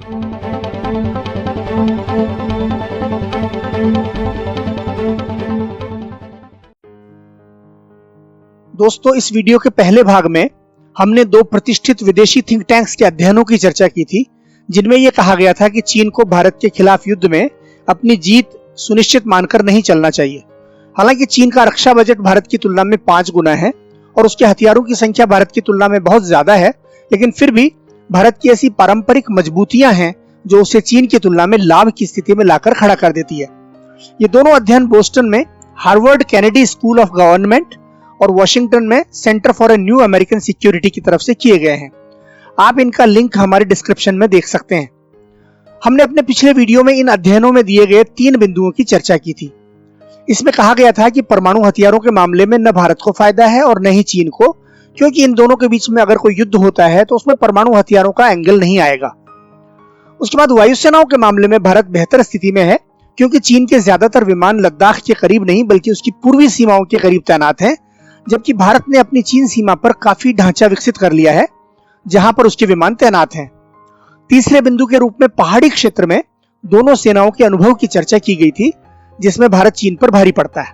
दोस्तों, इस वीडियो के पहले भाग में हमने दो प्रतिष्ठित विदेशी थिंक टैंक्स के अध्ययनों की चर्चा की थी, जिनमें यह कहा गया था कि चीन को भारत के खिलाफ युद्ध में अपनी जीत सुनिश्चित मानकर नहीं चलना चाहिए। हालांकि चीन का रक्षा बजट भारत की तुलना में 5 गुना है और उसके हथियारों की संख्या भारत की तुलना में बहुत ज्यादा है, लेकिन फिर भी भारत की ऐसी पारंपरिक मजबूतियां हैं जो उसे चीन की तुलना में लाभ की स्थिति में लाकर खड़ा कर देती है। ये दोनों अध्ययन बोस्टन में Harvard Kennedy school of government और वॉशिंगटन में centre for a new American security की तरफ से किए गए हैं। आप इनका लिंक हमारे डिस्क्रिप्शन में देख सकते हैं। हमने अपने पिछले वीडियो में इन अध्ययनों में दिए गए 3 बिंदुओं की चर्चा की थी। इसमें कहा गया था कि परमाणु हथियारों के मामले में न भारत को फायदा है और न ही चीन को, क्योंकि इन दोनों के बीच में अगर कोई युद्ध होता है तो उसमें परमाणु हथियारों का एंगल नहीं आएगा। उसके बाद वायुसेनाओं के मामले में भारत बेहतर स्थिति में है, क्योंकि चीन के ज्यादातर विमान लद्दाख के करीब नहीं बल्कि उसकी पूर्वी सीमाओं के करीब तैनात हैं, जबकि भारत ने अपनी चीन सीमा पर काफी ढांचा विकसित कर लिया है जहां पर उसके विमान तैनात हैं। तीसरे बिंदु के रूप में पहाड़ी क्षेत्र में दोनों सेनाओं के अनुभव की चर्चा की गई थी, जिसमें भारत चीन पर भारी पड़ता है।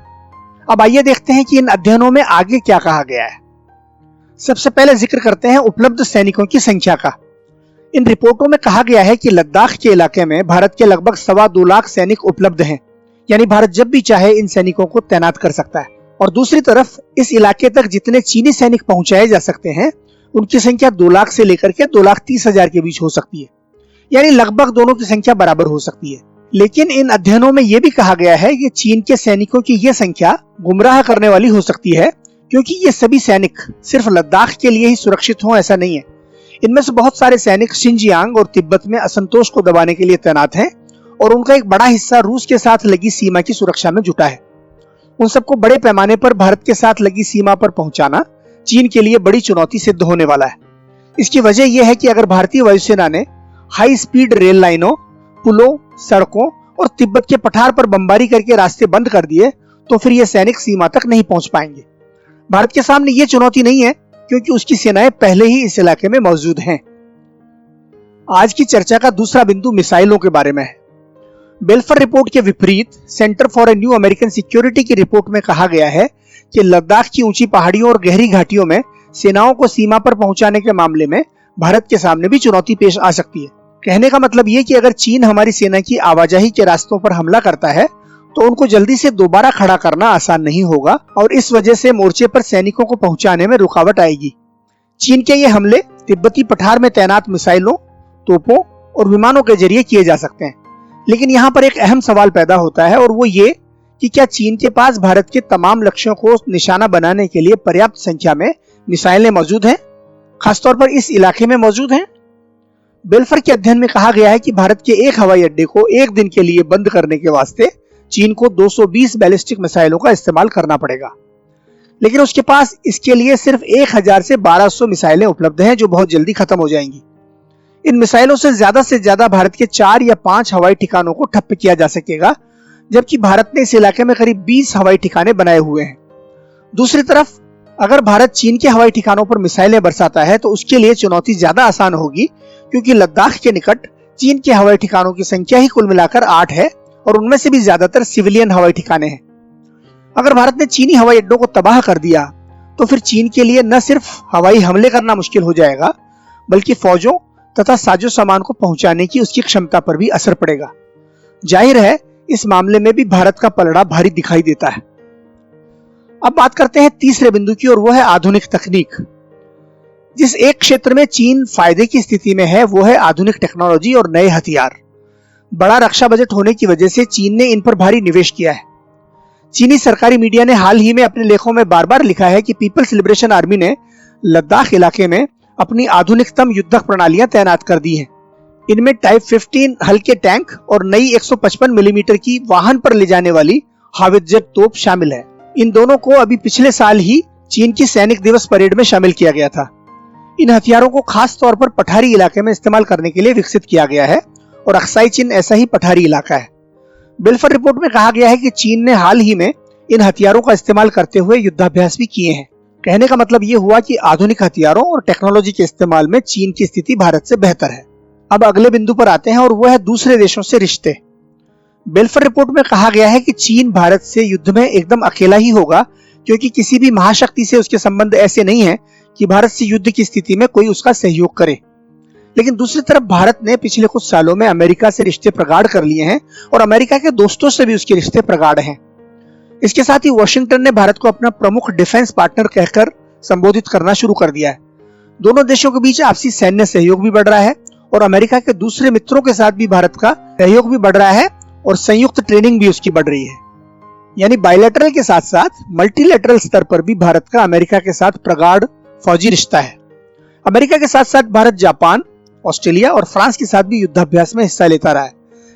अब आइए देखते हैं कि इन अध्ययनों में आगे क्या कहा गया है। सबसे पहले जिक्र करते हैं उपलब्ध सैनिकों की संख्या का। इन रिपोर्टों में कहा गया है कि लद्दाख के इलाके में भारत के लगभग 2.25 लाख सैनिक उपलब्ध हैं, यानी भारत जब भी चाहे इन सैनिकों को तैनात कर सकता है। और दूसरी तरफ इस इलाके तक जितने चीनी सैनिक पहुंचाए जा सकते हैं उनकी संख्या 2 लाख से लेकर के 2,30,000 के बीच हो सकती है, यानी लगभग दोनों की संख्या बराबर हो सकती है। लेकिन इन अध्ययनों में यह भी कहा गया है कि चीन के सैनिकों की यह संख्या गुमराह करने वाली हो सकती है, क्योंकि ये सभी सैनिक सिर्फ लद्दाख के लिए ही सुरक्षित हों ऐसा नहीं है। इनमें से बहुत सारे सैनिक शिनजियांग और तिब्बत में असंतोष को दबाने के लिए तैनात हैं और उनका एक बड़ा हिस्सा रूस के साथ लगी सीमा की सुरक्षा में जुटा है। उन सबको बड़े पैमाने पर भारत के साथ लगी सीमा पर पहुंचाना चीन के लिए बड़ी चुनौती सिद्ध होने वाला है। इसकी वजह यह है कि अगर भारतीय वायुसेना ने हाई स्पीड रेल लाइनों, पुलों, सड़कों और तिब्बत के पठार पर बमबारी करके रास्ते बंद कर दिए तो फिर ये सैनिक सीमा तक नहीं पहुंच पाएंगे। भारत के सामने ये चुनौती नहीं है, क्योंकि उसकी सेनाएं पहले ही इस इलाके में मौजूद हैं। आज की चर्चा का दूसरा बिंदु मिसाइलों के बारे में है। बेल्फर रिपोर्ट के विपरीत centre for a new American security की रिपोर्ट में कहा गया है कि लद्दाख की ऊंची पहाड़ियों और गहरी घाटियों में सेनाओं को सीमा पर पहुंचाने के मामले में भारत के सामने भी चुनौती पेश आ सकती है। कहने का मतलब ये कि अगर चीन हमारी सेना की आवाजाही के रास्तों पर हमला करता है तो उनको जल्दी से दोबारा खड़ा करना आसान नहीं होगा और इस वजह से मोर्चे पर सैनिकों को पहुंचाने में रुकावट आएगी। चीन के ये हमले तिब्बती पठार में तैनात मिसाइलों, तोपों और विमानों के जरिए किए जा सकते हैं। लेकिन यहाँ पर एक अहम सवाल पैदा होता है और वो ये कि क्या चीन के पास भारत के तमाम लक्ष्यों को निशाना बनाने के लिए पर्याप्त संख्या में मिसाइलें मौजूद हैं, खासतौर पर इस इलाके में मौजूद हैं। बेल्फर के अध्ययन में कहा गया है कि भारत के एक हवाई अड्डे को एक दिन के लिए बंद करने के वास्ते चीन को 220 बैलिस्टिक मिसाइलों का इस्तेमाल करना पड़ेगा, लेकिन उसके पास इसके लिए सिर्फ 1000 से 1200 मिसाइलें उपलब्ध हैं जो बहुत जल्दी खत्म हो जाएंगी। इन मिसाइलों से ज्यादा भारत के 4 या 5 हवाई ठिकानों को ठप्प किया जा सकेगा, जबकि भारत ने इस इलाके में करीब 20 हवाई ठिकाने बनाए हुए हैं। दूसरी तरफ अगर भारत चीन के हवाई ठिकानों पर मिसाइलें बरसाता है तो उसके लिए चुनौती ज्यादा आसान होगी, क्योंकि लद्दाख के निकट चीन के हवाई ठिकानों की संख्या ही कुल मिलाकर 8 है और उनमें से भी ज्यादातर सिविलियन हवाई ठिकाने हैं। अगर भारत ने चीनी हवाई अड्डों को तबाह कर दिया तो फिर चीन के लिए न सिर्फ हवाई हमले करना मुश्किल हो जाएगा, बल्कि फौजों तथा साजो सामान को पहुंचाने की उसकी क्षमता पर भी असर पड़ेगा। जाहिर है इस मामले में भी भारत का पलड़ा भारी दिखाई देता है। अब बात करते हैं तीसरे बिंदु की, और वो है आधुनिक तकनीक। जिस एक क्षेत्र में चीन फायदे की स्थिति में है वो है आधुनिक टेक्नोलॉजी और नए हथियार। बड़ा रक्षा बजट होने की वजह से चीन ने इन पर भारी निवेश किया है। चीनी सरकारी मीडिया ने हाल ही में अपने लेखों में बार बार लिखा है कि पीपल्स लिबरेशन आर्मी ने लद्दाख इलाके में अपनी आधुनिकतम युद्धक प्रणालियां तैनात कर दी हैं। इनमें टाइप 15 हल्के टैंक और नई 155 मिलीमीटर की वाहन पर ले जाने वाली हावित्जर तोप शामिल है। इन दोनों को अभी पिछले साल ही चीन की सैनिक दिवस परेड में शामिल किया गया था। इन हथियारों को खास तौर पर पठारी इलाके में इस्तेमाल करने के लिए विकसित किया गया है और अक्साई चीन ऐसा ही पठारी इलाका है। बेल्फर रिपोर्ट में कहा गया है कि चीन ने हाल ही में इन हथियारों का इस्तेमाल करते हुए युद्धाभ्यास भी किए हैं। कहने का मतलब ये हुआ कि आधुनिक हथियारों और टेक्नोलॉजी के इस्तेमाल में चीन की स्थिति भारत से बेहतर है। अब अगले बिंदु पर आते हैं और वो है दूसरे देशों से रिश्ते। बेल्फर रिपोर्ट में कहा गया है कि चीन भारत से युद्ध में एकदम अकेला ही होगा, क्योंकि किसी भी महाशक्ति से उसके संबंध ऐसे नहीं हैं कि भारत से युद्ध की स्थिति में कोई उसका सहयोग करे। लेकिन दूसरी तरफ भारत ने पिछले कुछ सालों में अमेरिका से रिश्ते प्रगाढ़ कर लिए हैं और अमेरिका के दोस्तों से भी उसके रिश्ते प्रगाढ़ हैं। इसके साथ ही वॉशिंगटन ने भारत को अपना प्रमुख डिफेंस पार्टनर कहकर संबोधित करना शुरू कर दिया है। दोनों देशों के बीच आपसी सैन्य सहयोग भी बढ़ रहा है और अमेरिका के दूसरे मित्रों के साथ भी भारत का सहयोग भी बढ़ रहा है और संयुक्त ट्रेनिंग भी उसकी बढ़ रही है। यानी बायलैटरल के साथ साथ मल्टीलैटरल स्तर पर भी भारत का अमेरिका के साथ प्रगाढ़ फौजी रिश्ता है। अमेरिका के साथ साथ भारत जापान, ऑस्ट्रेलिया और फ्रांस के साथ भी युद्धाभ्यास में हिस्सा लेता रहा है।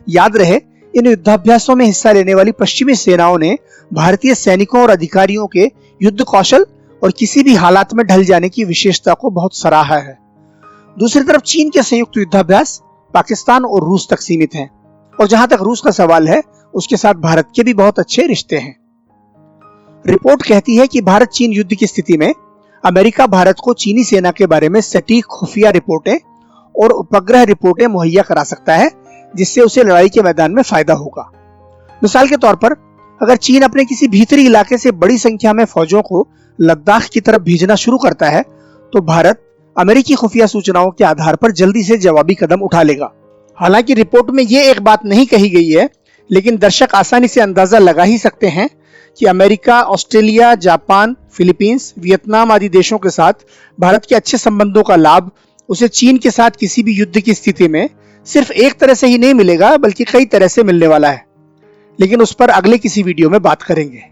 याद रहे, इन युद्धाभ्यासों में हिस्सा लेने वाली पश्चिमी सेनाओं ने भारतीय सैनिकों और अधिकारियों के युद्ध कौशल और किसी भी हालात में ढल जाने की विशेषता को बहुत सराहा है। दूसरी तरफ चीन के संयुक्त युद्धाभ्यास पाकिस्तान और रूस तक सीमित हैं और जहां तक रूस का सवाल है, उसके साथ भारत के भी बहुत अच्छे रिश्ते हैं। रिपोर्ट कहती है कि भारत चीन युद्ध की स्थिति में अमेरिका भारत को चीनी सेना के बारे में सटीक खुफिया रिपोर्टें और उपग्रह रिपोर्टें मुहैया करा सकता है, जिससे उसे लड़ाई के मैदान में फायदा होगा। मिसाल के तौर पर, अगर चीन अपने किसी भीतरी इलाके से बड़ी संख्या में फौजों को लद्दाख की तरफ भेजना शुरू करता है, तो भारत अमेरिकी खुफिया सूचनाओं के आधार पर जल्दी से जवाबी कदम उठा लेगा। हालांकि रिपोर्ट में यह एक बात नहीं कही गई है, लेकिन दर्शक आसानी से अंदाजा लगा ही सकते हैं कि America, Australia, Japan, Philippines, Vietnam आदि देशों के साथ भारत के अच्छे संबंधों का लाभ उसे चीन के साथ किसी भी युद्ध की स्थिति में सिर्फ एक तरह से ही नहीं मिलेगा, बल्कि कई तरह से मिलने वाला है। लेकिन उस पर अगले किसी वीडियो में बात करेंगे।